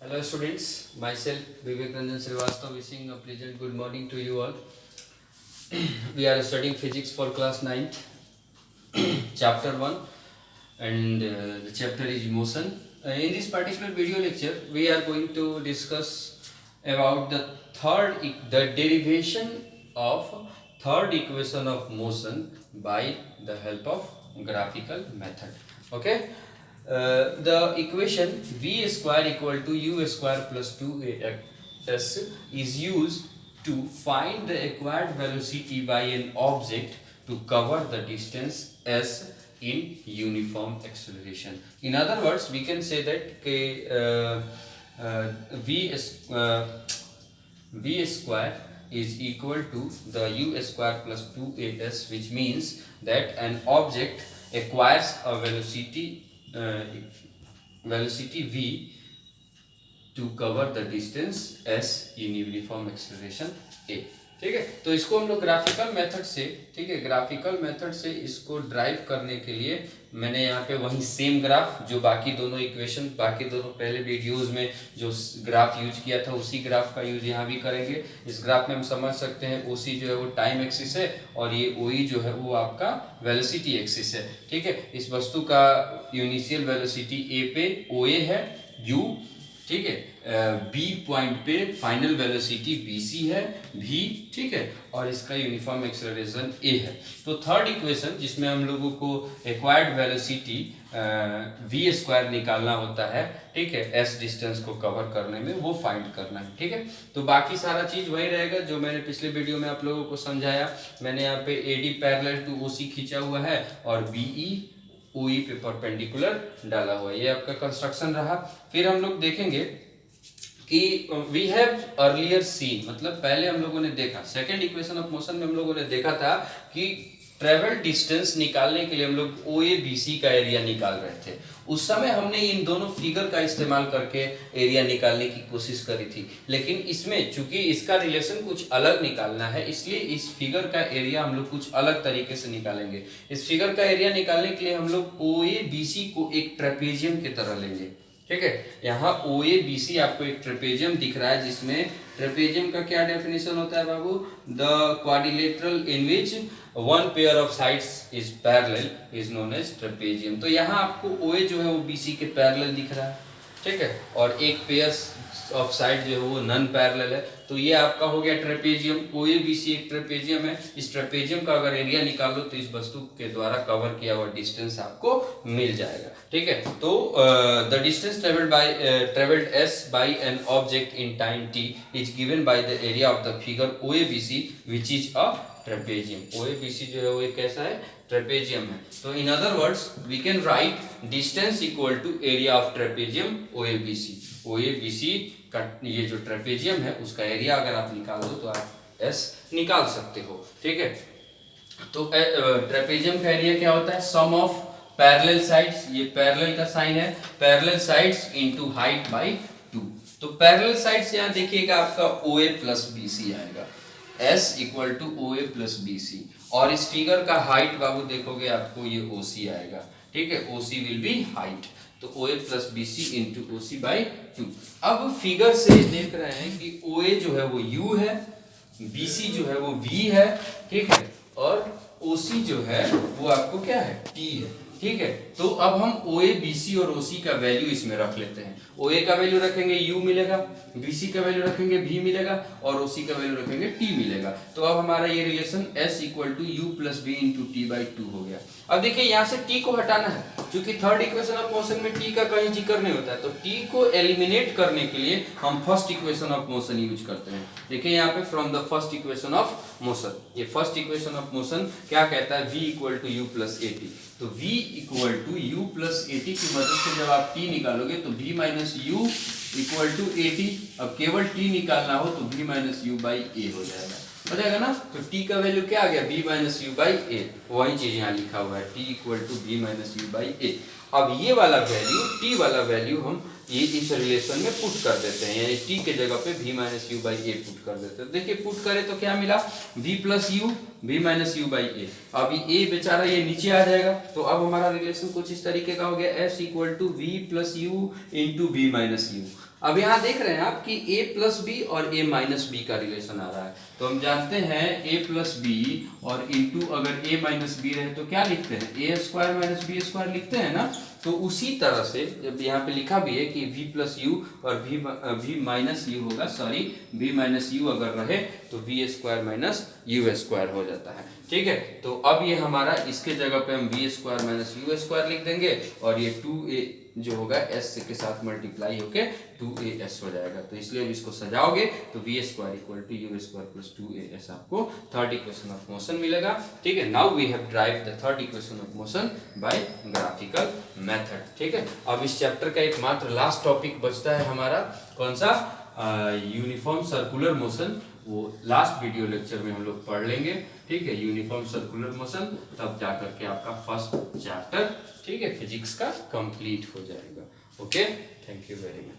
Hello students, myself Vivek Ranjan Srivastava wishing a pleasant good morning to you all. We are studying physics for class 9th, chapter 1 and the chapter is motion. In this particular video lecture, we are going to discuss about the derivation of third equation of motion by the help of graphical method. Okay. The equation v square equal to u square plus 2as is used to find the acquired velocity by an object to cover the distance s in uniform acceleration. In other words, we can say that v square is equal to the u square plus 2as, which means that an object acquires a velocity v to cover the distance s in uniform acceleration a. ठीक है, तो इसको हम लोग graphical method से, ठीक है, graphical method से इसको ड्राइव करने के लिए मैंने यहाँ पे वही सेम ग्राफ जो बाकी दोनों इक्वेशन, बाकी दोनों पहले वीडियोस में जो ग्राफ यूज किया था उसी ग्राफ का यूज यहाँ भी करेंगे. इस ग्राफ में हम समझ सकते हैं ओसी जो है वो टाइम एक्सिस है और ये ओई जो है वो आपका वेलोसिटी एक्सिस है. ठीक है, इस वस्तु का इनिशियल वेलोसिटी ए पे ओए है, यू, ठीक है, बी पॉइंट पे फाइनल वेलोसिटी बीसी है, भी, ठीक है, और इसका यूनिफॉर्म एक्सेलरेशन ए है. तो थर्ड इक्वेशन जिसमें हम लोगों को एक्वायर्ड वेलोसिटी वी स्क्वायर निकालना होता है, ठीक है, एस डिस्टेंस को कवर करने में, वो फाइंड करना है. ठीक है, तो बाकी सारा चीज वही रहेगा जो मैंने पिछले वीडियो में आप लोगों को समझाया. मैंने यहाँ पे एडी पैरेलल टू ओसी खींचा हुआ है और बीई ओई पे परपेंडिकुलर डाला हुआ है. ये आपका कंस्ट्रक्शन रहा. फिर हम लोग देखेंगे कि वी हैव अर्लियर सीन, मतलब पहले हम लोगों ने देखा सेकंड इक्वेशन ऑफ मोशन में हम लोगों ने देखा था कि ट्रेवल डिस्टेंस निकालने के लिए हम लोग ओ ए बी सी का एरिया निकाल रहे थे. उस समय हमने इन दोनों फिगर का इस्तेमाल करके एरिया निकालने की कोशिश करी थी, लेकिन इसमें चूंकि इसका रिलेशन कुछ अलग निकालना है, इसलिए इस फिगर का एरिया हम लोग कुछ अलग तरीके से निकालेंगे. इस फिगर का एरिया निकालने के लिए हम लोग ओ ए बी सी को एक ट्रेपेजियम की तरह लेंगे. ठीक है, यहाँ ओ ए बी सी आपको एक ट्रेपेजियम दिख रहा है, जिसमें ट्रेपेजियम का क्या डेफिनेशन होता है बाबू? The quadrilateral in which one pair of sides is parallel is known as trapezium. तो यहाँ आपको ओ ए जो है वो बी सी के पैरेलल दिख रहा है, ठीक है, और एक पेयर ऑफ साइड जो है वो नॉन पैरेलल है. तो ये आपका हो गया ट्रेपेजियम. ओ ए बी सी एक ट्रेपेजियम है. इस ट्रेपेजियम का अगर एरिया निकालो तो इस वस्तु के द्वारा कवर किया हुआ डिस्टेंस आपको मिल जाएगा. ठीक है, तो the distance travelled s by an object in time t is given by the area of the figure O A B C which is a trapezium. O A B C जो है वो एक कैसा है? ट्रेपेजियम है. तो in other words we can write distance equal to area of trapezium O A B C. O A B C का ये जो ट्रेपेजियम है उसका एरिया अगर आप निकाल दो तो आप एस निकाल सकते हो. ठीक है, तो ट्रेपेजियम का एरिया क्या होता है? सम ऑफ पैरेलल साइड्स, ये पैरेलल का साइन है, parallel sides into height bye 2. तो पैरेलल साइड्स यहाँ देखिएगा आपका ओ ए प्लस बी सी आएगा, S equal two O A plus B सी. और इस फिगर का हाइट बाबू देखोगे आपको ये ओ सी आएगा. ठीक है, O C will be height. तो O A plus B C into O C by 2. अब फिगर से देख रहे हैं कि ओ ए जो है वो u है, बी सी जो है वो v है, ठीक है, और ओ सी जो है वो आपको क्या है? t है. ठीक है, तो अब हम ओ ए बी सी और ओ सी का वैल्यू इसमें रख लेते हैं. ओ ए का वैल्यू रखेंगे u मिलेगा, बी सी का वैल्यू रखेंगे v मिलेगा, और ओ सी का वैल्यू रखेंगे t मिलेगा. तो अब हमारा ये relation s equal to u plus b into t by 2 हो गया. अब देखिए यहाँ से t को हटाना है, क्योंकि थर्ड इक्वेशन ऑफ मोशन में t का कहीं जिक्र नहीं होता है. तो t को एलिमिनेट करने के लिए हम first equation of motion use करते हैं. देखिए यहाँ पे from the first equation of motion, ये फर्स्ट इक्वेशन ऑफ मोशन क्या कहता है? v equal to u plus a t. तो v equal to u plus a t की मदद से जब आप t निकालोगे तो v minus u equal to a t. अब केवल t निकालना हो तो v minus u by a हो जाएगा, हो जाएगा ना. तो t का वैल्यू क्या आ गया? v minus u by a. वही चीज यहाँ लिखा हुआ है, t equal to v minus u by a. अब ये वाला वैल्यू, t वाला वैल्यू हम ये इस रिलेशन में पुट कर देते हैं, यानी t के जगह पे v minus u by A put कर देते हैं. देखिए पुट करें तो क्या मिला? v plus u, v minus u by a. अब ये बेचारा ये नीचे आ जाएगा. तो अब हमारा रिलेशन कुछ इस तरीके का हो गया, s equal to v plus u into v minus u. अब यहाँ देख रहे हैं आप कि a प्लस बी और a माइनस बी का रिलेशन आ रहा है, तो हम जानते हैं a प्लस बी और इंटू अगर a माइनस बी रहे तो क्या लिखते हैं, a square minus b square लिखते हैं ना। तो उसी तरह से जब यहाँ पे लिखा भी है कि v प्लस यू और v माइनस यू होगा, सॉरी v माइनस यू अगर रहे तो v square minus you square हो जाता है। ठीक है, तो अब ये हमारा इसके जगह पे हम v square minus you square लिख देंगे और ये 2a जो होगा s के साथ मल्टीप्लाई होके 2as हो जाएगा। तो इसलिए अब इसको सजाओगे तो v square equal to u square plus 2as आपको थर्ड इक्वेशन ऑफ मोशन मिलेगा। ठीक है, now we have derived the third equation of motion by graphical method. ठीक है, अब इस चैप्टर का एकमात्र लास्ट टॉपिक बचता है हमारा, कौन सा, यूनिफॉर्म सर्कुलर मोशन। वो लास्ट वीडियो लेक्चर में हम लोग पढ़ लेंगे। ठीक है, यूनिफॉर्म सर्कुलर मोशन, तब जाकर के आपका फर्स्ट चैप्टर, ठीक है, फिजिक्स का कंप्लीट हो जाएगा। Okay, thank you very much.